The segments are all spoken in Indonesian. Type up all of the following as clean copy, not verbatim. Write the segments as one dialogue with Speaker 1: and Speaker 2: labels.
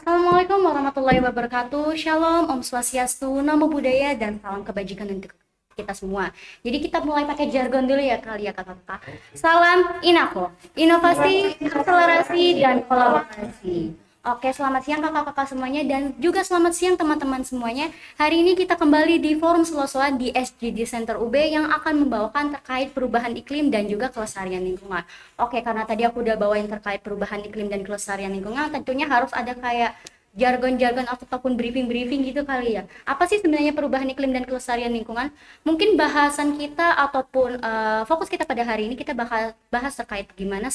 Speaker 1: Assalamualaikum warahmatullahi wabarakatuh. Shalom, Om Swastiastu, Namo Buddhaya, dan salam kebajikan untuk kita semua. Jadi kita mulai pakai jargon dulu ya kali ya kakak-kakak. Salam Inako, inovasi, akselerasi, dan kolaborasi. Oke, selamat siang kakak-kakak semuanya dan juga selamat siang teman-teman semuanya. Hari ini kita kembali di Forum Selosua di SGD Center UB yang akan membawakan terkait perubahan iklim dan juga kelestarian lingkungan. Oke, karena tadi aku udah bawain terkait perubahan iklim dan kelestarian lingkungan, tentunya harus ada kayak jargon-jargon ataupun briefing-briefing gitu kali ya. Apa sih sebenarnya perubahan iklim dan kelestarian lingkungan? Mungkin bahasan kita ataupun fokus kita pada hari ini kita bahas terkait gimana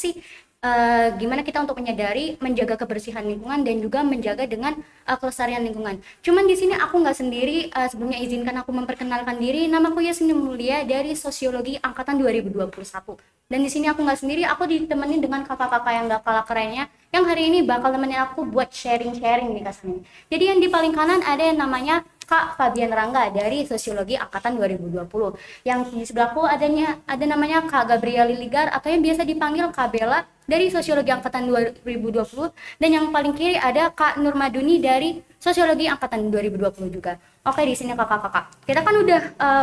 Speaker 1: kita untuk menyadari menjaga kebersihan lingkungan dan juga menjaga dengan kelestarian lingkungan. Cuman di sini aku nggak sendiri. Sebelumnya izinkan aku memperkenalkan diri. Namaku Yasmin Mulia dari Sosiologi Angkatan 2021. Dan di sini aku nggak sendiri, aku ditemenin dengan kakak-kakak yang gak kalah kerennya, yang hari ini bakal nemenin aku buat sharing-sharing nih kasarnya. Jadi yang di paling kanan ada yang namanya Kak Fabian Rangga dari Sosiologi Angkatan 2020. Yang di sebelahku ada namanya Kak Gabriel Liligar atau yang biasa dipanggil Kak Bella dari Sosiologi Angkatan 2020. Dan yang paling kiri ada Kak Nurmaduni dari Sosiologi Angkatan 2020 juga. Oke, di sini kakak-kakak. Kita kan udah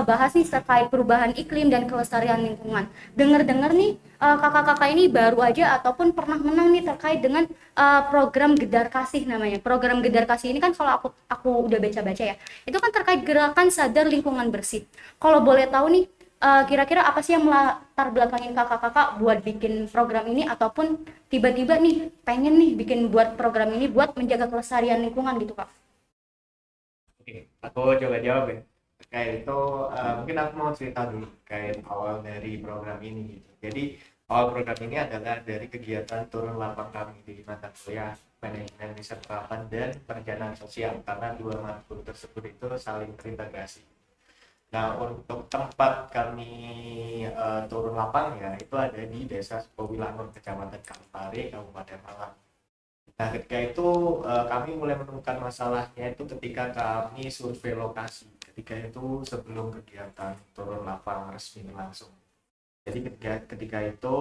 Speaker 1: bahas nih terkait perubahan iklim dan kelestarian lingkungan. Dengar-dengar nih kakak-kakak ini baru aja ataupun pernah menang nih terkait dengan program Gedar Kasih namanya. Program Gedar Kasih ini kan kalau aku udah baca-baca ya, itu kan terkait gerakan sadar lingkungan bersih. Kalau boleh tahu nih, kira-kira apa sih yang melatar belakangin kakak-kakak buat bikin program ini ataupun tiba-tiba nih pengen nih bikin buat program ini buat menjaga kelestarian lingkungan gitu kak?
Speaker 2: Oke, aku coba jawab ya. Terkait itu, mungkin aku mau cerita dulu terkait awal dari program ini gitu. Jadi awal program ini adalah dari kegiatan turun lapang kami di mata kuliah manajemen riset terapan dan perencanaan sosial karena dua matkul tersebut itu saling terintegrasi. Nah, untuk tempat kami turun lapang ya itu ada di Desa Sukowilangun, Kecamatan Kalipare, Kabupaten Malang. Nah, ketika itu kami mulai menemukan masalahnya itu ketika kami survei lokasi. Ketika itu sebelum kegiatan turun lapang resmi langsung. Jadi ketika itu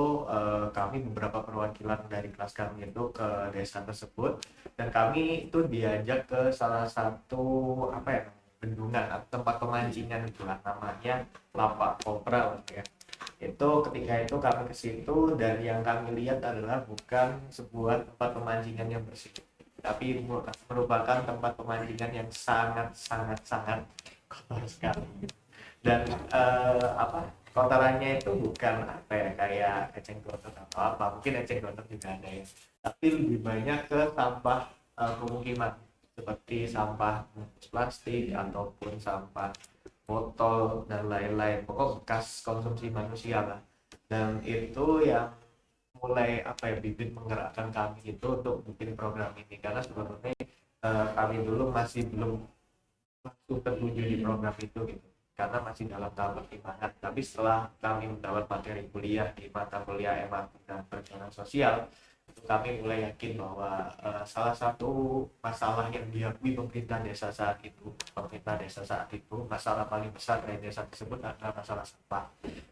Speaker 2: kami beberapa perwakilan dari kelas kami itu ke desa tersebut dan kami itu diajak ke salah satu apa ya bendungan atau tempat pemancingan itulah namanya Lapak Kopra ya. Itu ketika itu kami ke situ dan yang kami lihat adalah bukan sebuah tempat pemancingan yang bersih, tapi merupakan tempat pemancingan yang sangat sangat sangat kotor sekali. Dan apa kotorannya itu bukan apa ya kayak eceng gondok atau apa, mungkin eceng gondok juga ada ya, tapi lebih banyak ke sampah pemukiman seperti sampah plastik ataupun sampah botol dan lain-lain, pokok bekas konsumsi manusia lah. Dan itu yang mulai apa ya bibit menggerakkan kami itu untuk bikin program ini karena sebenarnya kami dulu masih belum langsung tertuju di program itu gitu karena masih dalam tahap pertimbangan, tapi setelah kami mendapat materi kuliah di mata kuliah MAT dan perencanaan sosial itu kami mulai yakin bahwa salah satu masalah yang diakui pemerintah desa saat itu masalah paling besar dari desa tersebut adalah masalah sampah.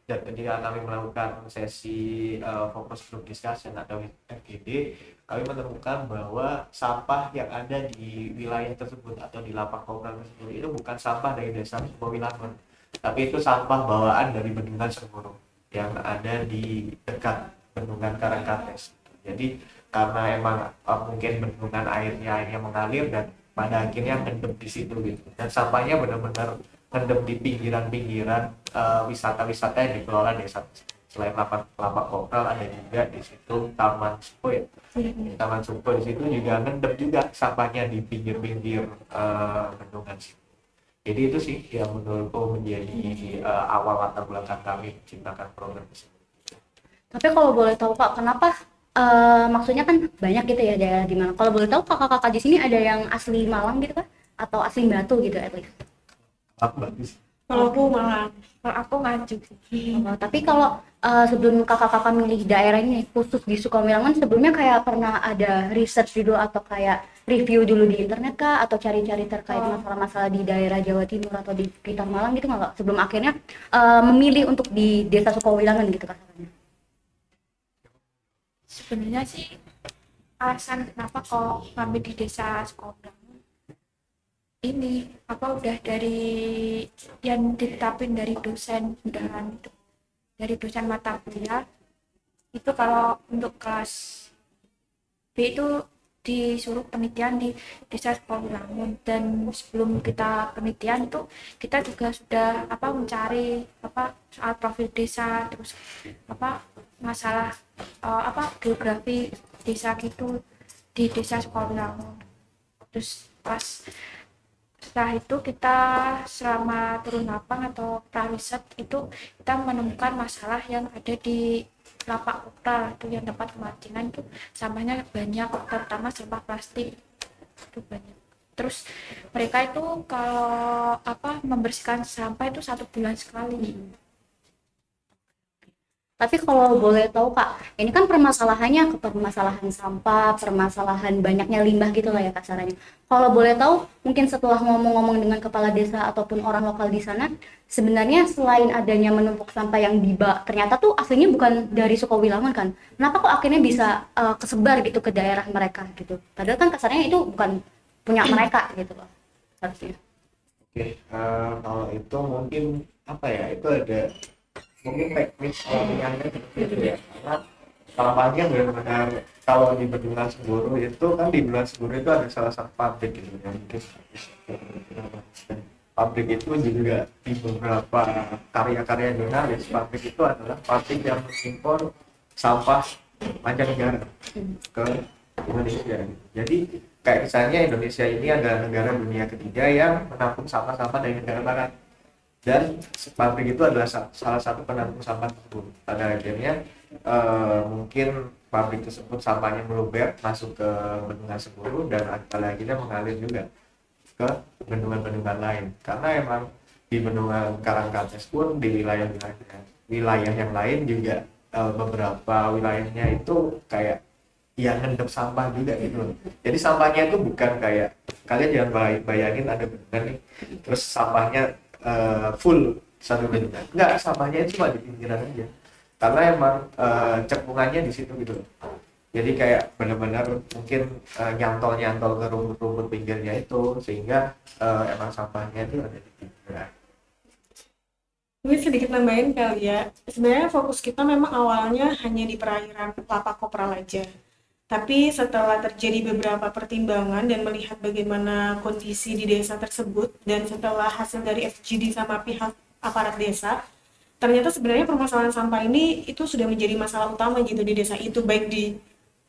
Speaker 2: Dan ketika kami melakukan sesi fokus group discussion atau FGD, kami menemukan bahwa sampah yang ada di wilayah tersebut atau di lapak komunal tersebut itu bukan sampah dari desa Sukowilangun, tapi itu sampah bawaan dari bendungan Sengurung yang ada di dekat bendungan Karangkates. Jadi karena emang mungkin bendungan airnya mengalir dan pada akhirnya ngendep di situ gitu. Dan sampahnya benar-benar ngendep di pinggiran-pinggiran wisata-wisata yang dikelola desa. Selain lapak kopral ada juga di situ Taman Suko ya. Taman Suko di situ juga ngendep juga sampahnya di pinggir-pinggir bendungan situ. Jadi itu sih yang menurutku menjadi awal latar belakang kami menciptakan program tersebut.
Speaker 1: Tapi kalau boleh tahu Kak, kenapa maksudnya kan banyak gitu ya daerah di Malang. Kalau boleh tahu kakak-kakak di sini ada yang asli Malang gitu kan? Atau asli Batu gitu at least?
Speaker 2: Bagus.
Speaker 3: Kalau aku malah, kalau aku Nganjuk sih.
Speaker 1: Tapi kalau sebelum kakak-kakak milih daerah ini khusus di Sukowilangun sebelumnya kayak pernah ada research dulu atau kayak review dulu di internet kah atau cari-cari terkait masalah-masalah di daerah Jawa Timur atau di sekitar Malang gitu nggak Kak? Sebelum akhirnya memilih untuk di Desa Sukowilangun gitu kasarnya.
Speaker 3: Sebenarnya sih alasan kenapa kok kami di desa Sekolah ini apa udah dari yang ditetapin dari dosen undangan itu, dari dosen mata kuliah itu kalau untuk kelas B itu disuruh penelitian di desa Sekolah. Dan sebelum kita penelitian itu kita juga sudah apa mencari apa soal profil desa, terus apa masalah apa geografi desa gitu di desa Sekolah. Terus pas setelah itu kita selama turun lapang atau pra-riset itu kita menemukan masalah yang ada di lapak kota itu yang tempat pemancingan itu sampahnya banyak, terutama sampah plastik itu banyak. Terus mereka itu kalau apa membersihkan sampah itu 1 bulan sekali.
Speaker 1: Tapi kalau boleh tahu Kak, ini kan permasalahannya ke permasalahan sampah, permasalahan banyaknya limbah gitu lah ya kasarannya. Kalau boleh tahu, mungkin setelah ngomong-ngomong dengan kepala desa ataupun orang lokal di sana, sebenarnya selain adanya menumpuk sampah yang di bak, ternyata tuh aslinya bukan dari Sukowilangun kan. Kenapa kok akhirnya bisa kesebar gitu ke daerah mereka gitu? Padahal kan kasarnya itu bukan punya mereka gitu loh harusnya.
Speaker 2: Oke, kalau itu mungkin apa ya, itu ada mungkin teknis penyampaiannya seperti itu ya, karena sampahnya benar-benar kalau di Bendungan Semburu itu kan, di Bendungan Semburu itu ada salah satu pabrik gitu ya, mungkin pabrik itu juga di beberapa karya-karya jurnalis, pabrik itu adalah pabrik yang mengimpor sampah mancanegara ke Indonesia. Jadi kayak misalnya Indonesia ini adalah negara dunia ketiga yang menampung sampah-sampah dari negara barat, dan pabrik itu adalah salah satu penampung sampah tersebut. Pada akhirnya mungkin pabrik tersebut sampahnya meluber masuk ke Bendungan Semburu dan pada akhirnya mengalir juga ke bendungan-bendungan lain, karena emang di Bendungan Karangkates pun di wilayah yang lain juga beberapa wilayahnya itu kayak yang ngendep sampah juga gitu loh. Jadi sampahnya itu bukan kayak, kalian jangan bayangin ada bendungan nih terus sampahnya full satu bendungan. Enggak, sampahnya itu cuma di pinggiran aja. Karena emang cekungannya di situ gitu loh. Jadi kayak benar-benar mungkin nyantol-nyantol ke rumput-rumput pinggirnya itu, sehingga emang sampahnya itu ada di pinggiran.
Speaker 4: Gue sedikit nambahin kali ya. Sebenarnya fokus kita memang awalnya hanya di perairan Lapak Kopral aja. Tapi setelah terjadi beberapa pertimbangan dan melihat bagaimana kondisi di desa tersebut, dan setelah hasil dari FGD sama pihak aparat desa, ternyata sebenarnya permasalahan sampah ini itu sudah menjadi masalah utama gitu di desa itu, baik di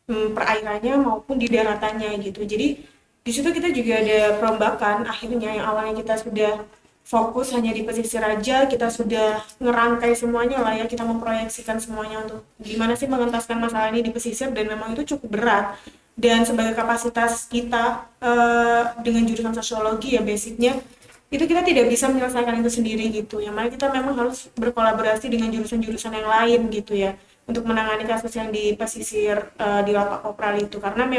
Speaker 4: perairannya maupun di daratannya gitu. Jadi di situ kita juga ada perombakan akhirnya, yang awalnya kita sudah fokus hanya di pesisir aja, kita sudah ngerangkai semuanya lah ya, kita memproyeksikan semuanya untuk gimana sih mengentaskan masalah ini di pesisir, dan memang itu cukup berat. Dan sebagai kapasitas kita dengan jurusan sosiologi ya basicnya, itu kita tidak bisa menyelesaikan itu sendiri gitu, yang mana kita memang harus berkolaborasi dengan jurusan-jurusan yang lain gitu ya, untuk menangani kasus yang di pesisir di Lapak Kopral itu. Karena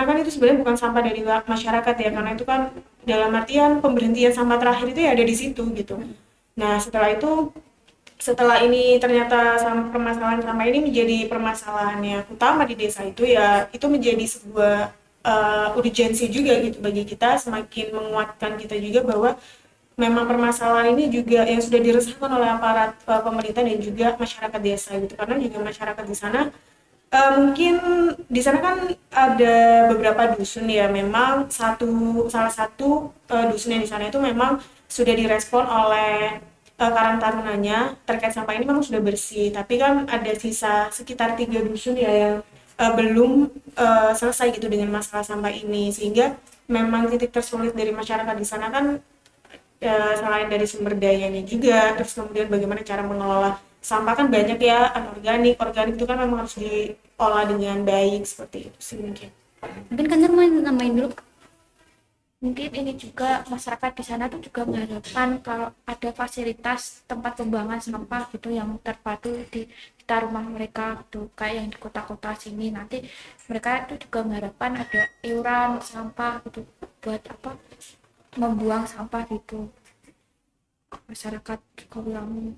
Speaker 4: kan itu sebenarnya bukan sampah dari masyarakat ya, karena itu kan dalam artian pemberhentian sampah terakhir itu ya ada di situ gitu. Nah setelah ini ternyata permasalahan sampah ini menjadi permasalahan yang utama di desa itu ya, itu menjadi sebuah urgensi juga gitu bagi kita, semakin menguatkan kita juga bahwa memang permasalahan ini juga yang sudah dirasakan oleh aparat pemerintah dan juga masyarakat desa gitu. Karena juga masyarakat di sana mungkin di sana kan ada beberapa dusun ya, memang salah satu dusun yang di sana itu memang sudah direspon oleh Karang Tarunanya terkait sampah ini memang sudah bersih, tapi kan ada sisa sekitar 3 dusun ya yang belum selesai gitu dengan masalah sampah ini, sehingga memang titik tersulit dari masyarakat di sana kan selain dari sumber dayanya juga, terus kemudian bagaimana cara mengelola sampah kan banyak ya, anorganik, organik itu kan memang harus diolah dengan baik, seperti itu sih mungkin.
Speaker 1: Mungkin kan nambahin dulu.
Speaker 3: Mungkin ini juga masyarakat di sana tuh juga mengharapkan kalau ada fasilitas tempat pembuangan sampah gitu yang terpadu di sekitar rumah mereka gitu, kayak yang di kota-kota sini. Nanti mereka itu juga mengharapkan ada iuran sampah gitu buat apa membuang sampah gitu, masyarakat Kabupaten.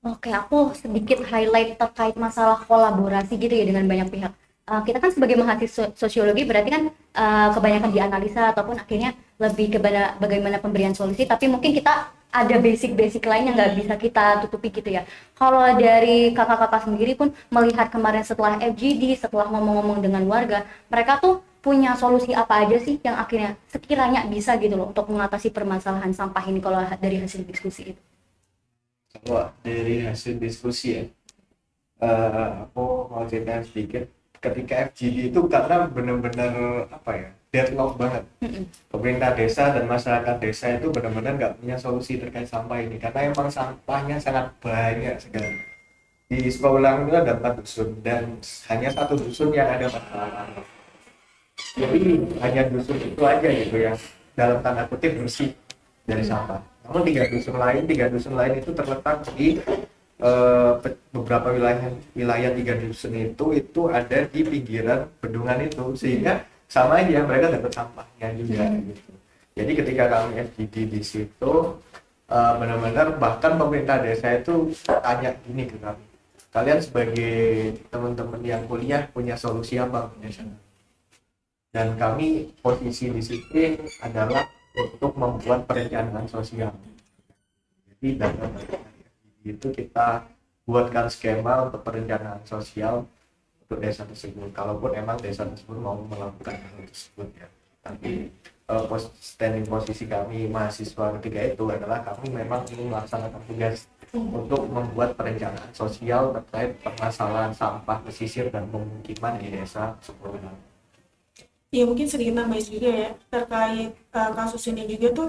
Speaker 1: Oke, aku sedikit highlight terkait masalah kolaborasi gitu ya dengan banyak pihak. kita kan sebagai mahasiswa sosiologi berarti kan kebanyakan dianalisa ataupun akhirnya lebih kepada bagaimana pemberian solusi, tapi mungkin kita ada basic-basic lain yang nggak bisa kita tutupi gitu ya. Kalau dari kakak-kakak sendiri pun melihat kemarin setelah FGD, setelah ngomong-ngomong dengan warga, mereka tuh punya solusi apa aja sih yang akhirnya sekiranya bisa gitu loh untuk mengatasi permasalahan sampah ini kalau dari hasil diskusi itu.
Speaker 2: Kalau dari hasil diskusi ya, aku mau cerita sedikit. Ketika FGD itu karena benar-benar apa ya, deadlock banget. Pemerintah desa dan masyarakat desa itu benar-benar nggak punya solusi terkait sampah ini karena emang sampahnya sangat banyak sekali. Di Sukawulang itu ada 4 dusun dan hanya 1 dusun yang ada masalah. Jadi hanya dusun itu aja gitu yang dalam tanda kutip bersih dari sampah. Namun 3 dusun lain itu terletak di beberapa wilayah 3 dusun itu ada di pinggiran bendungan itu, sehingga sama aja mereka dapat sampahnya juga gitu. Jadi ketika kami FGD di situ benar-benar bahkan pemerintah desa itu tanya gini ke kami, kalian sebagai teman-teman yang kuliah punya solusi apa? Dan kami posisi di sini adalah untuk membuat perencanaan sosial. Jadi dalam itu kita buatkan skema untuk perencanaan sosial untuk desa tersebut. Kalaupun emang desa tersebut mau melakukan hal tersebut ya. Tapi standing posisi kami mahasiswa ketika itu adalah kami memang ingin melaksanakan tugas untuk membuat perencanaan sosial terkait permasalahan sampah pesisir dan pemukiman di desa Sukawulang.
Speaker 4: Ya mungkin sedikit nambahin juga ya terkait kasus ini juga tuh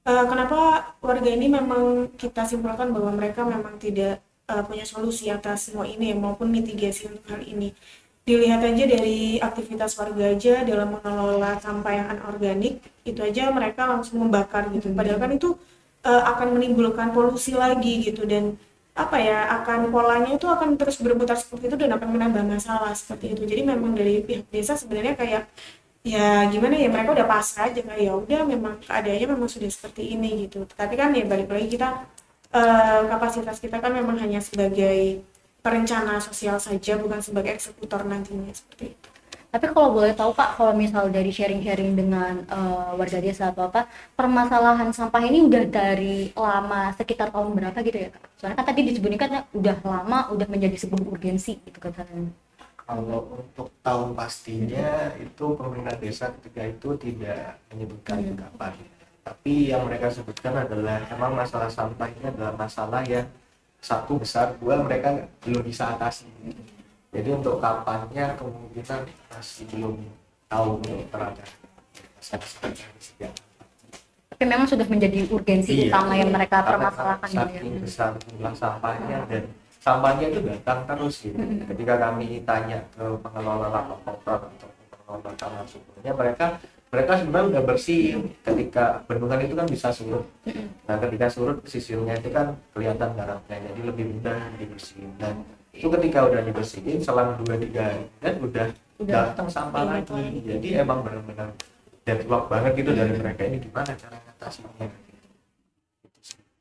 Speaker 4: kenapa warga ini memang kita simpulkan bahwa mereka memang tidak punya solusi atas semua ini maupun mitigasi untuk hal ini. Dilihat aja dari aktivitas warga aja dalam mengelola sampah yang anorganik, itu aja mereka langsung membakar gitu. Padahal kan itu akan menimbulkan polusi lagi gitu, dan apa ya, akan polanya itu akan terus berputar seperti itu dan akan menambah masalah seperti itu. Jadi memang dari pihak desa sebenarnya kayak ya gimana ya, mereka udah pasrah aja kayak ya udah memang keadaannya memang sudah seperti ini gitu. Tapi kan ya balik lagi kita kapasitas kita kan memang hanya sebagai perencana sosial saja, bukan sebagai eksekutor nantinya seperti itu.
Speaker 1: Tapi kalau boleh tahu Pak, kalau misal dari sharing-sharing dengan warga desa atau apa, permasalahan sampah ini udah dari lama sekitar tahun berapa gitu ya Kak? Soalnya kan tadi disebutkan udah lama, udah menjadi sebuah urgensi gitu katanya.
Speaker 2: Kalau untuk tahun pastinya itu pemerintah desa ketika itu tidak menyebutkan kapan. Tapi yang mereka sebutkan adalah emang masalah sampah ini adalah masalah yang satu besar, dua mereka belum bisa atasi. Jadi untuk kapannya kemungkinan masih belum tahu terhadap
Speaker 1: Tapi memang sudah menjadi urgensi utama yang mereka permasalahkan.
Speaker 2: Saking besar jumlah sampahnya dan sampahnya itu datang terus gitu. Ketika kami tanya ke pengelola lapak kotor atau pengelola kamar suburnya, mereka sebenarnya udah bersih ketika bendungan itu kan bisa surut. Nah ketika surut pesisirnya itu kan kelihatan garamnya, jadi lebih mudah dibersihin. Dan itu ketika udah dibersihin selang 2-3 hari dan udah datang sampah lagi. Jadi emang benar-benar deadlock banget gitu dari mereka, ini gimana cara ngatasinya.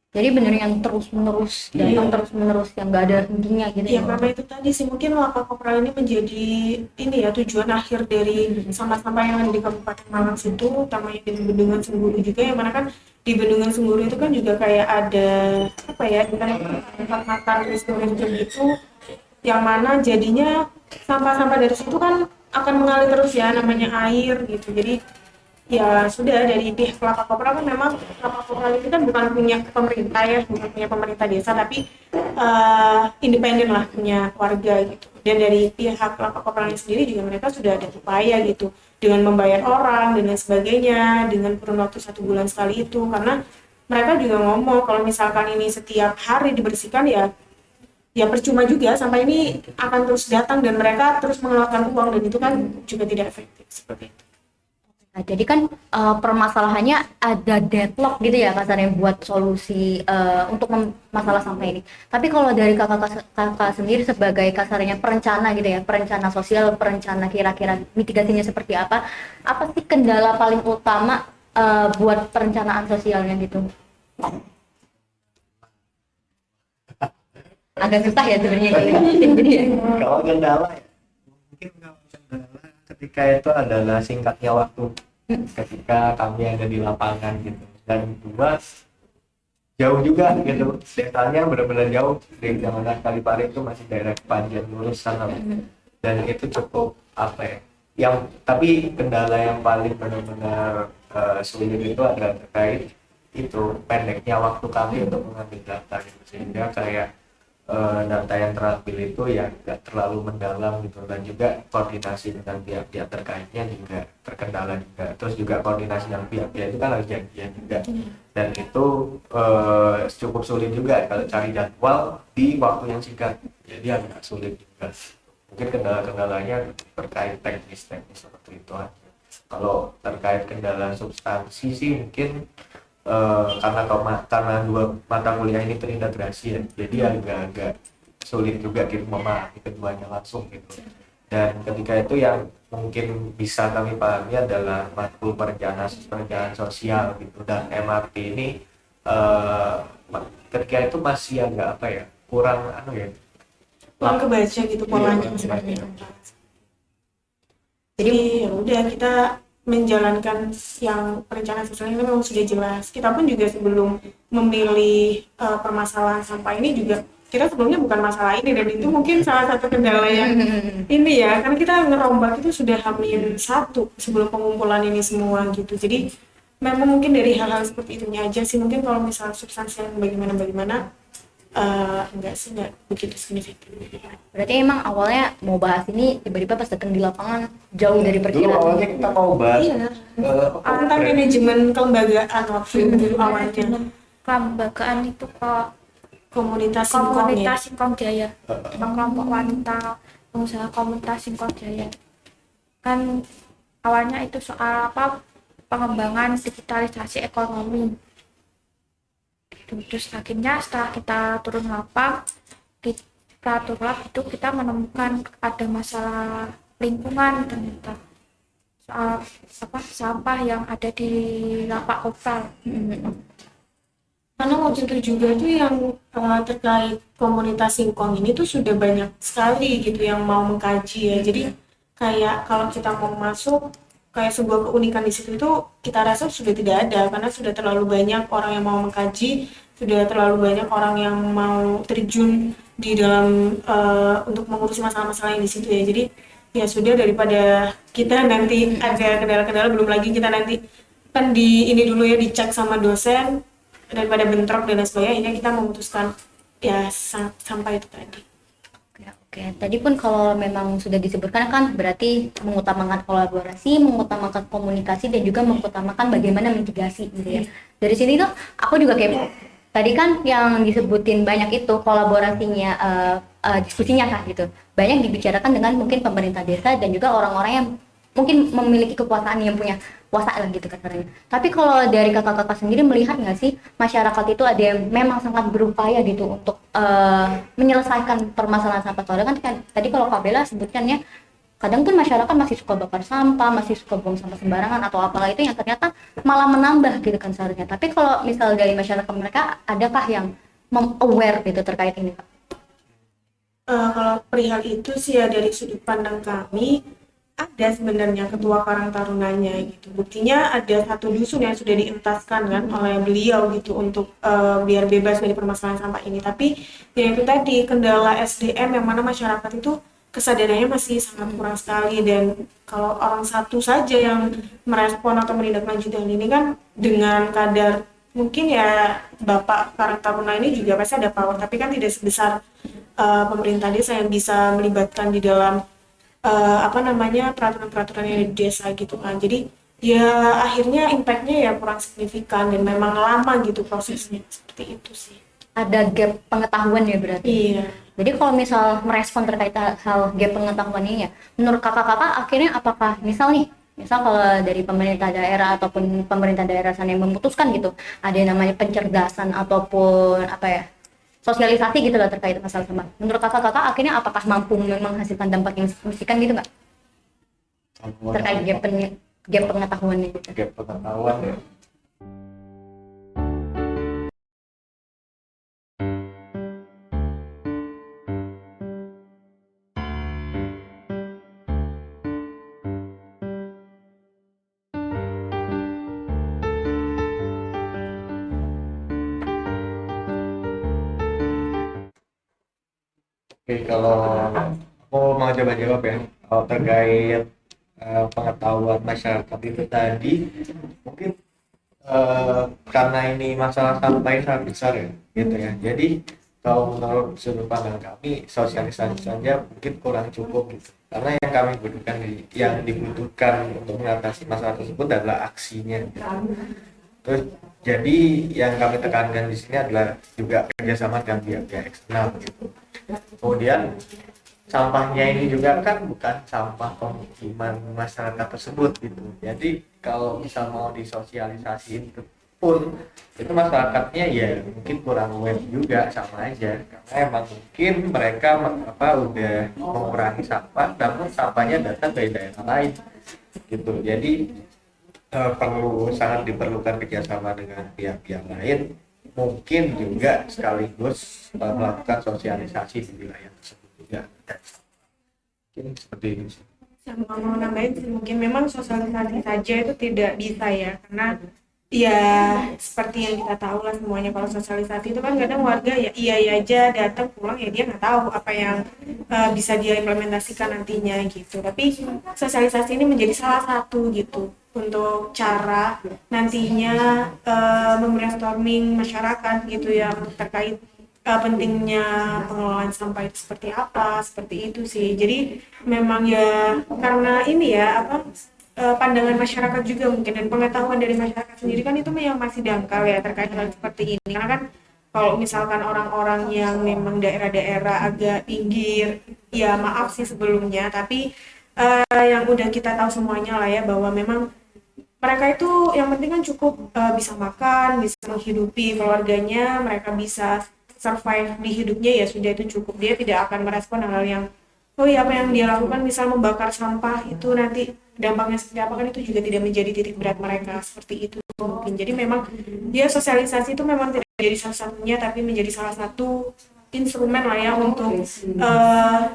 Speaker 1: Jadi bener yang terus-menerus datang terus-menerus yang nggak ada hentinya gitu
Speaker 4: ya. Karena itu tadi sih mungkin lapak kopral ini menjadi ini ya tujuan akhir dari sampah-sampah yang ada di Kabupaten Malang situ, utamanya di Bendungan Semburu juga, yang mana kan di Bendungan Semburu itu kan juga kayak ada apa ya, tempat makan restoran gitu, yang mana jadinya sampah-sampah dari situ kan akan mengalir terus ya, namanya air gitu. Jadi ya sudah, dari pihak lapak kopral kan memang lapak kopral itu kan bukan punya pemerintah ya, bukan punya pemerintah desa, tapi independen lah, punya warga gitu. Dan dari pihak lapak kopralnya sendiri juga mereka sudah ada upaya gitu dengan membayar orang dan lain sebagainya dengan kurun waktu 1 bulan sekali itu, karena mereka juga ngomong kalau misalkan ini setiap hari dibersihkan ya percuma juga, sampah ini akan terus datang dan mereka terus mengeluarkan uang, dan itu kan juga tidak efektif seperti itu.
Speaker 1: Nah, jadi kan permasalahannya ada deadlock gitu ya kasarnya buat solusi untuk masalah sampah ini. Tapi kalau dari kakak sendiri sebagai kasarnya perencana gitu ya, perencana sosial, perencana kira-kira mitigasinya seperti apa? Apa sih kendala paling utama buat perencanaan sosialnya gitu? Agak susah ya sebenarnya.
Speaker 2: Kalau kendala ya mungkin ketika itu adalah singkatnya waktu ketika kami ada di lapangan gitu, dan kedua jauh juga gitu, desanya benar-benar jauh. Di zaman Kalipari itu masih daerah Kepanjen lurus sana, dan itu cukup apa ya, yang tapi kendala yang paling benar-benar sulit itu adalah terkait itu pendeknya waktu kami untuk mengambil data gitu, sehingga kayak data yang terambil itu ya nggak terlalu mendalam gitu, dan juga koordinasi dengan pihak-pihak terkaitnya juga terkendala juga. Terus juga koordinasi dengan pihak-pihak itu kan harus janjian juga, dan itu cukup sulit juga kalau cari jadwal di waktu yang singkat, jadi agak sulit juga. Mungkin kendala-kendalanya terkait teknis-teknis seperti itu aja. Kalau terkait kendala substansi sih mungkin karena dua mata kuliah ini terintegrasi ya, jadi agak-agak sulit juga gitu memahami keduanya langsung gitu. Dan ketika itu yang mungkin bisa kami pahami adalah matkul perencanaan sosial gitu, dan MRT ini eh, ketika itu masih agak apa ya, kurang ya,
Speaker 4: kurang kebaca gitu polanya
Speaker 2: Iya,
Speaker 4: seperti
Speaker 2: iya.
Speaker 4: apa. Jadi ya udah, kita menjalankan yang perencanaan sosial ini memang sudah jelas. Kita pun juga sebelum memilih permasalahan sampah ini juga, kita sebelumnya bukan masalah ini, dan itu mungkin salah satu kendala yang ini ya, karena kita ngerombak itu sudah hamin satu sebelum pengumpulan ini semua gitu. Jadi memang mungkin dari hal-hal seperti itunya aja sih. Mungkin kalau misalnya substansi yang bagaimana enggak sih, enggak begitu signifikan.
Speaker 1: Berarti emang awalnya mau bahas ini tiba-tiba pas datang di lapangan jauh dari
Speaker 2: Dulu
Speaker 1: perkiraan.
Speaker 2: awalnya kita mau bahas
Speaker 4: Iya. Tentang manajemen kelembagaan waktu dulu awalnya,
Speaker 3: Dengan kelembagaan itu kok
Speaker 4: komunitas singkong ya.
Speaker 3: komunitas Singkong Jaya, kelompok wanita pengusaha komunitas Singkong Jaya. Kan awalnya itu soal apa, pengembangan digitalisasi ekonomi. Terus akhirnya setelah kita turun lapak, kita turun lab itu kita menemukan ada masalah lingkungan ternyata, soal apa, sampah yang ada di lapak kopral.
Speaker 4: Karena waktu itu juga tuh yang terkait komunitas singkong ini tuh sudah banyak sekali gitu yang mau mengkaji ya. Jadi kayak kalau kita mau masuk, kayak sebuah keunikan di situ itu kita rasa sudah tidak ada, karena sudah terlalu banyak orang yang mau mengkaji, sudah terlalu banyak orang yang mau terjun di dalam untuk mengurusi masalah-masalah yang di situ ya. Jadi ya sudah, daripada kita nanti ada kendala-kendala, belum lagi kita nanti kan di ini dulu ya, dicek sama dosen, daripada bentrok dan lain sebagainya, akhirnya kita memutuskan ya sampai itu tadi.
Speaker 1: Oke. Tadi pun kalau memang sudah disebutkan kan berarti mengutamakan kolaborasi, mengutamakan komunikasi, dan juga mengutamakan bagaimana mitigasi gitu ya. Dari sini tuh aku juga kepo. Tadi kan yang disebutin banyak itu kolaborasinya, diskusinya kah gitu. Banyak dibicarakan dengan mungkin pemerintah desa dan juga orang-orang yang mungkin memiliki kekuasaan, yang punya kuasa lah gitu kasarnya. Tapi kalau dari kakak-kakak sendiri melihat nggak sih masyarakat itu ada yang memang sangat berupaya gitu untuk menyelesaikan permasalahan sampah? Soalnya kan tadi kalau Kak Bella sebutkannya kadang pun masyarakat masih suka bakar sampah, masih suka buang sampah sembarangan atau apalah itu yang ternyata malah menambah gitu kan seharusnya. Tapi kalau misal dari masyarakat mereka, adakah yang aware gitu terkait ini, Kak?
Speaker 4: Kalau perihal itu sih ya, dari sudut pandang kami ada sebenarnya ketua Karang Tarunanya gitu. Buktinya ada satu dusun yang sudah dientaskan kan oleh beliau gitu untuk biar bebas dari permasalahan sampah ini. Tapi ya itu tadi, kendala SDM yang mana masyarakat itu kesadarannya masih sangat kurang sekali, dan kalau orang satu saja yang merespon atau menindaklanjuti hal ini kan dengan kadar mungkin ya Bapak Karang Taruna ini juga pasti ada power, tapi kan tidak sebesar pemerintah desa yang bisa melibatkan di dalam peraturan-peraturan yang ada di desa gitu kan. Jadi ya akhirnya impactnya ya kurang signifikan dan memang lama gitu prosesnya, seperti itu sih.
Speaker 1: Ada gap pengetahuan ya berarti.
Speaker 4: Iya.
Speaker 1: Jadi kalau misal merespon terkait hal gap pengetahuan ini ya, menurut kakak-kakak akhirnya apakah misal kalau dari pemerintah daerah ataupun pemerintah daerah sana yang memutuskan gitu, ada yang namanya pencerdasan ataupun apa ya, sosialisasi gitu loh terkait masalah sampah. Menurut kakak-kakak akhirnya apakah mampu menghasilkan dampak yang signifikan gitu nggak? Terkait gap pengetahuannya gitu.
Speaker 2: Gap pengetahuan ya. Oke, kalau aku mau coba jawab ya, kalau terkait pengetahuan masyarakat itu tadi, mungkin karena ini masalah sampah yang sangat besar ya, gitu ya. Jadi kalau menurut sudut pandang kami, sosialisasi saja mungkin kurang cukup gitu. Karena yang kami butuhkan, yang dibutuhkan untuk mengatasi masalah tersebut adalah aksinya. Gitu. Terus jadi yang kami tekankan di sini adalah juga kerjasama dengan pihak-pihak eksternal gitu. Kemudian sampahnya ini juga kan bukan sampah pemukiman masyarakat tersebut gitu. Jadi kalau misal mau disosialisasiin itu pun itu masyarakatnya ya mungkin kurang aware juga, sama aja karena emang mungkin mereka udah mengurangi sampah namun sampahnya datang dari daerah lain gitu. Jadi perlu sangat diperlukan kerjasama dengan pihak-pihak lain, mungkin juga sekaligus melakukan sosialisasi di wilayah tersebut juga. Mungkin seperti ini sih.
Speaker 4: Sama mau nambahin sih, mungkin memang sosialisasi saja itu tidak bisa ya, karena ya seperti yang kita tahu lah semuanya, kalau sosialisasi itu kan kadang warga ya iya aja datang pulang ya dia nggak tahu apa yang bisa dia implementasikan nantinya gitu. Tapi sosialisasi ini menjadi salah satu gitu untuk cara nantinya membrainstorming masyarakat gitu ya untuk terkait pentingnya pengelolaan sampah itu seperti apa, seperti itu sih. Jadi memang ya karena ini ya pandangan masyarakat juga mungkin dan pengetahuan dari masyarakat sendiri kan itu yang masih dangkal ya terkait hal seperti ini. Karena kan kalau misalkan orang-orang yang memang daerah-daerah agak pinggir, ya maaf sih sebelumnya, tapi yang udah kita tahu semuanya lah ya bahwa memang mereka itu yang penting kan cukup bisa makan, bisa menghidupi keluarganya, mereka bisa survive di hidupnya ya sudah itu cukup. Dia tidak akan merespon hal yang oh iya apa yang dia lakukan misal membakar sampah itu nanti dampaknya seperti apa, kan itu juga tidak menjadi titik berat mereka seperti itu mungkin. Jadi memang dia sosialisasi itu memang tidak menjadi salah satunya tapi menjadi salah satu instrumen lah ya untuk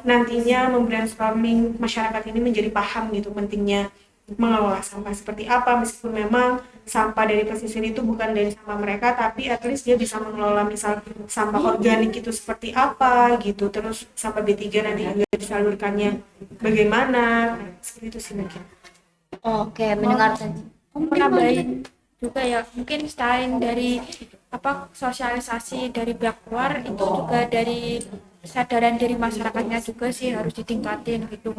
Speaker 4: nantinya membrainstorming masyarakat ini menjadi paham gitu pentingnya mengelola sampah seperti apa, meskipun memang sampah dari pesisir itu bukan dari sampah mereka, tapi at least dia bisa mengelola misal sampah organik itu seperti apa gitu, terus sampah B3 nanti juga disalurkannya bagaimana, seperti itu sih mungkin.
Speaker 1: Oke, mendengar tadi.
Speaker 3: Menambahin juga ya, mungkin selain dari sosialisasi dari pihak luar, itu juga dari kesadaran dari masyarakatnya juga sih harus ditingkatin gitu,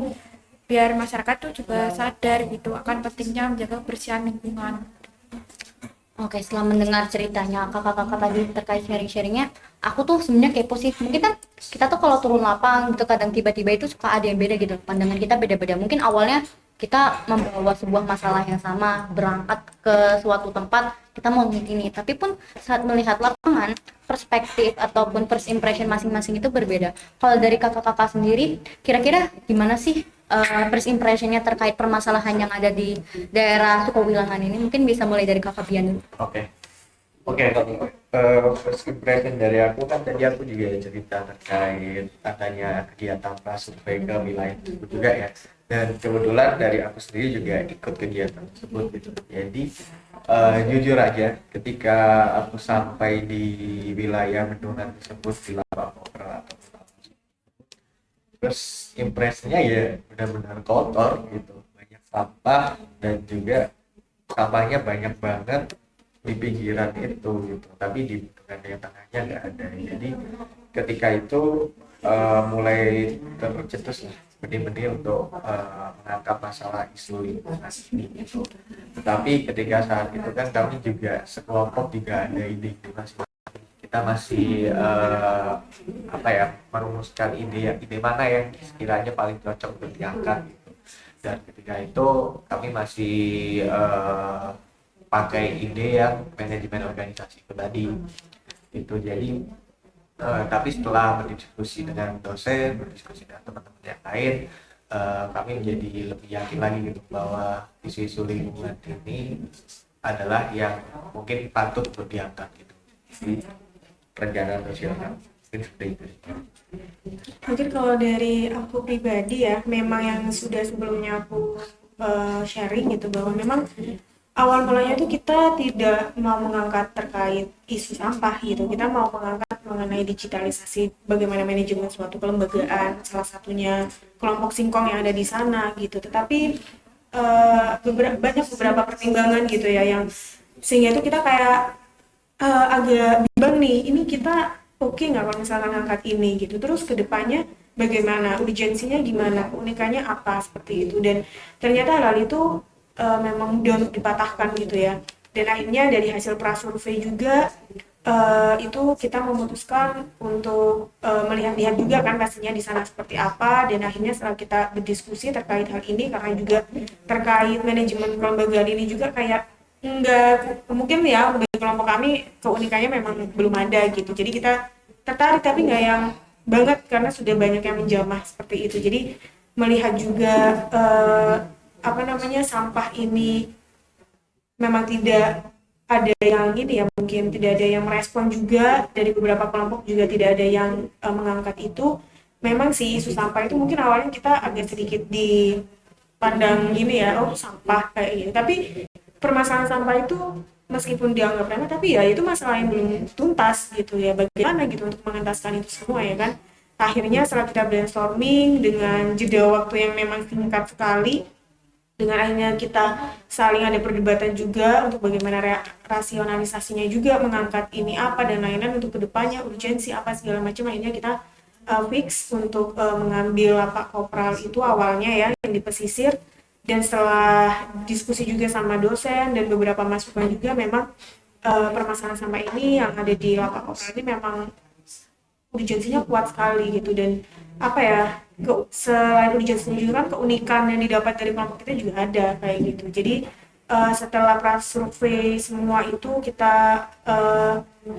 Speaker 3: biar masyarakat tuh juga sadar gitu akan pentingnya menjaga kebersihan lingkungan.
Speaker 1: Oke, setelah mendengar ceritanya kakak-kakak tadi terkait sharing-sharingnya, aku tuh sebenarnya kepo sih. Mungkin kan kita tuh kalau turun lapang gitu kadang tiba-tiba itu suka ada yang beda gitu. Pandangan kita beda-beda. Mungkin awalnya kita membawa sebuah masalah yang sama, berangkat ke suatu tempat, kita mau ini. Tapi pun saat melihat lapangan, perspektif ataupun first impression masing-masing itu berbeda. Kalau dari kakak-kakak sendiri, kira-kira gimana sih first impressionnya terkait permasalahan yang ada di daerah Sukowilangan ini? Mungkin bisa mulai dari kakak Bian dulu.
Speaker 2: Oke, kalau first impression dari aku kan tadi aku juga cerita terkait adanya kegiatan prasurvei ke wilayah tersebut juga ya. Dan kebetulan dari aku sendiri juga ikut kegiatan tersebut gitu. Jadi jujur aja ketika aku sampai di wilayah bendungan tersebut di Lapang Kopral atau terus impresinya ya benar-benar kotor gitu, banyak sampah dan juga sampahnya banyak banget di pinggiran itu gitu, tapi di bendungan yang tengahnya nggak ada. Jadi ketika itu mulai tercetus lah benih-benih untuk mengangkat masalah isu lingkungan ini gitu. Tetapi ketika saat itu kan kami juga sekelompok juga ada ide masing-masing. Kita masih merumuskan ide mana yang sekiranya paling cocok untuk diangkat gitu. Dan ketika itu kami masih pakai ide yang manajemen organisasi itu tadi itu. Jadi tapi setelah berdiskusi dengan dosen, berdiskusi dengan teman-teman yang lain, kami menjadi lebih yakin lagi gitu bahwa isu-isu lingkungan ini adalah yang mungkin patut untuk diangkat gitu di perencanaan nasional. Mungkin seperti itu.
Speaker 4: Mungkin kalau dari aku pribadi ya, memang yang sudah sebelumnya aku sharing gitu bahwa memang awal mulanya tuh kita tidak mau mengangkat terkait isu sampah gitu. Kita mau mengangkat mengenai digitalisasi, bagaimana manajemen suatu kelembagaan, salah satunya kelompok singkong yang ada di sana gitu. Tetapi banyak beberapa pertimbangan gitu ya yang sehingga itu kita kayak agak bimbang nih. Ini kita oke nggak kalau misalkan ngangkat ini gitu. Terus kedepannya bagaimana, urgensinya gimana, keunikannya apa seperti itu. Dan ternyata hal itu memang mudah untuk dipatahkan gitu ya. Dan akhirnya dari hasil prasurvei juga itu kita memutuskan untuk melihat-lihat juga kan pastinya di sana seperti apa. Dan akhirnya setelah kita berdiskusi terkait hal ini, karena juga terkait manajemen kelembagaan ini juga kayak enggak mungkin ya, bagi kelompok kami keunikannya memang belum ada gitu. Jadi kita tertarik tapi nggak yang banget karena sudah banyak yang menjamah seperti itu. Jadi melihat juga sampah ini memang tidak ada yang ini ya, mungkin tidak ada yang merespon juga, dari beberapa kelompok juga tidak ada yang mengangkat itu. Memang sih isu sampah itu mungkin awalnya kita agak sedikit dipandang gini ya, oh sampah kayak gini, tapi permasalahan sampah itu meskipun dianggap remeh, tapi ya itu masalah yang belum tuntas gitu ya, bagaimana gitu untuk mengentaskan itu semua ya kan. Akhirnya setelah kita brainstorming dengan jeda waktu yang memang singkat sekali, dengan akhirnya kita saling ada perdebatan juga untuk bagaimana rasionalisasinya juga, mengangkat ini apa dan lain-lain untuk kedepannya, urgensi apa segala macam. Akhirnya kita fix untuk mengambil lapak kopral itu awalnya ya yang di pesisir. Dan setelah diskusi juga sama dosen dan beberapa masukan juga, memang permasalahan sampah ini yang ada di lapak kopral ini memang urgensinya kuat sekali gitu. Dan apa ya, selain urgensinya juga kan keunikan yang didapat dari kelompok kita juga ada kayak gitu. Jadi setelah prasurvei semua itu kita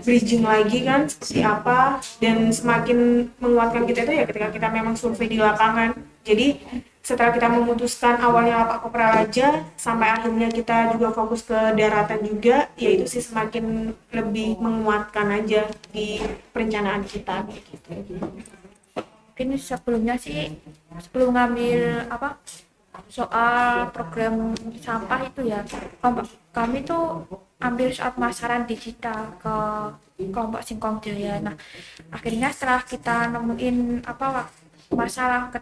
Speaker 4: bridging lagi kan seperti apa, dan semakin menguatkan kita itu ya ketika kita memang survei di lapangan. Jadi setelah kita memutuskan awalnya lapak kopral aja, sampai akhirnya kita juga fokus ke daratan juga, yaitu sih semakin lebih menguatkan aja di perencanaan kita gitu.
Speaker 3: Mungkin sebelumnya sih, sebelum ngambil soal program sampah itu ya, kami tuh ambil soal pemasaran digital ke kelompok Singkong Jaya. Nah, akhirnya setelah kita nemuin masalah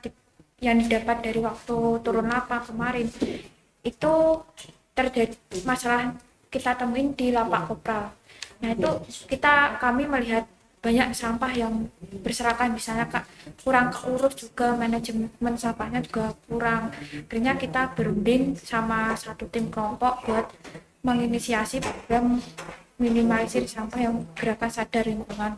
Speaker 3: yang didapat dari waktu turun lapak kemarin, itu terjadi masalah kita temuin di lapak kopral. Nah, itu kami melihat banyak sampah yang berserakan di sana, Kak. Kurang keurus juga, manajemen sampahnya juga kurang. Akhirnya kita berunding sama satu tim kelompok buat menginisiasi program minimalisir sampah yang gerakan sadar lingkungan.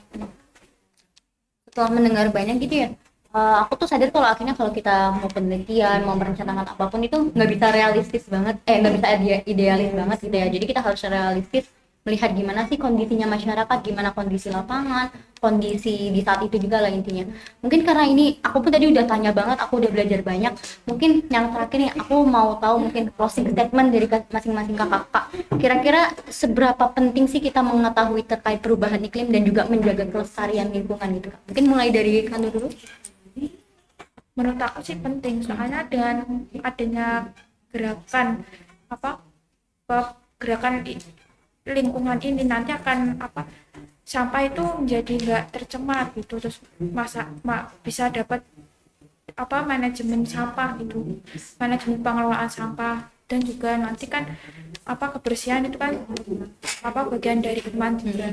Speaker 1: Setelah mendengar banyak gitu ya, aku tuh sadar kalau akhirnya kalau kita mau penelitian, mau merencanakan apapun itu nggak bisa realistis banget, nggak bisa idealis banget gitu ya. Jadi kita harus realistis, melihat gimana sih kondisinya masyarakat, gimana kondisi lapangan, kondisi di saat itu juga lah intinya. Mungkin karena ini aku pun tadi udah tanya banget, aku udah belajar banyak. Mungkin yang terakhir nih aku mau tahu mungkin closing statement dari masing-masing kakak-kakak. Kira-kira seberapa penting sih kita mengetahui terkait perubahan iklim dan juga menjaga kelestarian lingkungan gitu, Kak? Mungkin mulai dari Kandu dulu.
Speaker 3: Menurut aku sih penting, soalnya dengan adanya gerakan gerakan lingkungan ini nanti akan sampah itu menjadi nggak tercemar gitu, terus bisa dapat manajemen sampah gitu, manajemen pengelolaan sampah, dan juga nanti kan kebersihan itu kan bagian dari iman juga.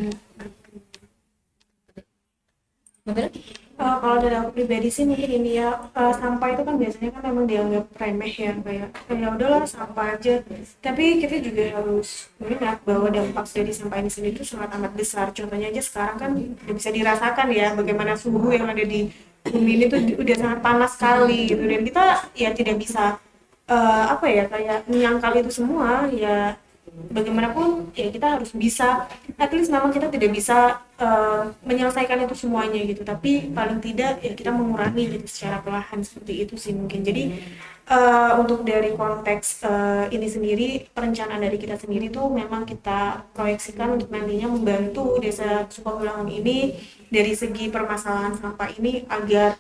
Speaker 4: Kalau dari aku pribadi sih mungkin ini ya, sampah itu kan biasanya kan memang dianggap remeh ya, kayak udahlah sampah aja. Tapi kita juga harus melihat bahwa dampak dari sampah ini sendiri itu sangat amat besar. Contohnya aja sekarang kan udah bisa dirasakan ya bagaimana suhu yang ada di bumi ini tuh udah sangat panas sekali gitu, dan kita ya tidak bisa kayak menyangkal itu semua ya. Bagaimanapun ya kita harus bisa, at least memang kita tidak bisa menyelesaikan itu semuanya gitu, tapi paling tidak ya kita mengurangi gitu secara perlahan, seperti itu sih mungkin. Jadi untuk dari konteks ini sendiri, perencanaan dari kita sendiri tuh memang kita proyeksikan untuk nantinya membantu desa Sukahulangan ini dari segi permasalahan sampah ini agar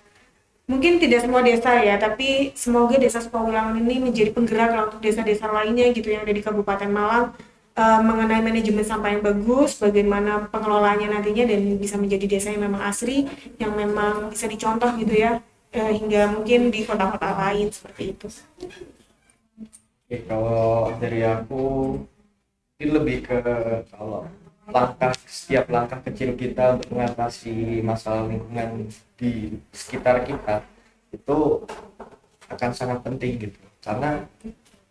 Speaker 4: mungkin tidak semua desa ya, tapi semoga desa Sukawulangan ini menjadi penggerak lah untuk desa-desa lainnya gitu yang ada di Kabupaten Malang, mengenai manajemen sampah yang bagus, bagaimana pengelolaannya nantinya, dan bisa menjadi desa yang memang asri, yang memang bisa dicontoh gitu ya, hingga mungkin di kota-kota lain seperti itu.
Speaker 2: Oke, kalau dari aku ini lebih ke kalau setiap langkah kecil kita untuk mengatasi masalah lingkungan di sekitar kita itu akan sangat penting gitu, karena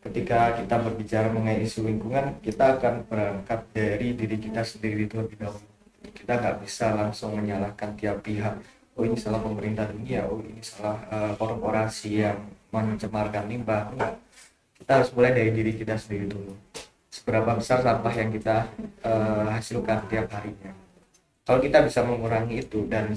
Speaker 2: ketika kita berbicara mengenai isu lingkungan kita akan berangkat dari diri kita sendiri terlebih dahulu. Kita nggak bisa langsung menyalahkan tiap pihak, oh ini salah pemerintah dunia, oh ini salah korporasi yang mencemarkan limbah. Enggak, kita harus mulai dari diri kita sendiri dulu. Seberapa besar sampah yang kita hasilkan tiap harinya. Kalau kita bisa mengurangi itu, dan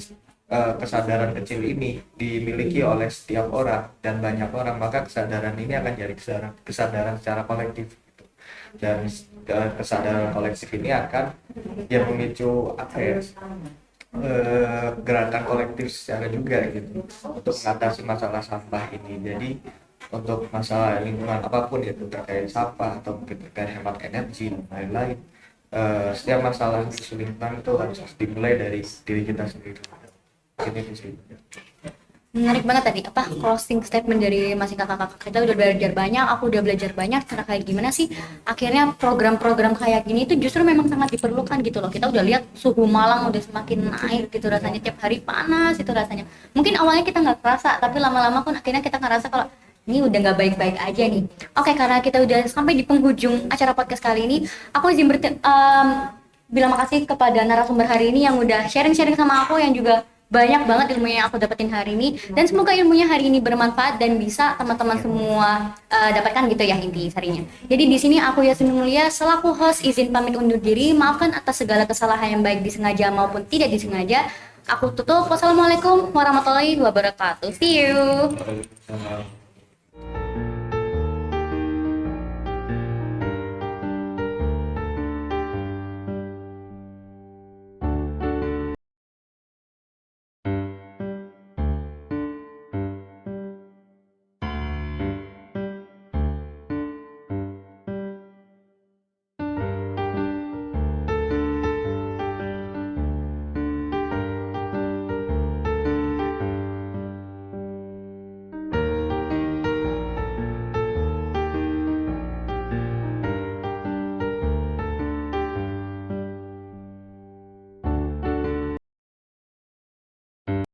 Speaker 2: kesadaran kecil ini dimiliki oleh setiap orang dan banyak orang, maka kesadaran ini akan jadi kesadaran secara kolektif gitu. Dan kesadaran kolektif ini akan ya memicu apa ya, gerakan kolektif secara juga gitu untuk mengatasi masalah sampah ini. Jadi untuk masalah lingkungan apapun, yaitu terkait sampah atau mungkin terkait hemat energi dan lain-lain, setiap masalah isu lingkungan itu harus dimulai dari diri kita sendiri. Ini sih.
Speaker 1: Menarik banget tadi apa closing statement dari masing kakak-kakak. Kita udah belajar banyak, aku udah belajar banyak cara kayak gimana sih akhirnya program-program kayak gini itu justru memang sangat diperlukan gitu loh. Kita udah lihat suhu Malang udah semakin naik gitu, rasanya tiap hari panas itu rasanya. Mungkin awalnya kita nggak kerasa, tapi lama-lama pun akhirnya kita ngerasa kalau ini udah nggak baik-baik aja nih. Oke, karena kita udah sampai di penghujung acara podcast kali ini, aku izin bilang makasih kepada narasumber hari ini yang udah sharing-sharing sama aku, yang juga banyak banget ilmu yang aku dapetin hari ini, dan semoga ilmunya hari ini bermanfaat dan bisa teman-teman semua dapatkan gitu ya inti sarinya. Jadi di sini aku Yasmin Mulia selaku host izin pamit undur diri. Maafkan atas segala kesalahan yang baik disengaja maupun tidak disengaja. Aku tutup. Wassalamualaikum warahmatullahi wabarakatuh. See you.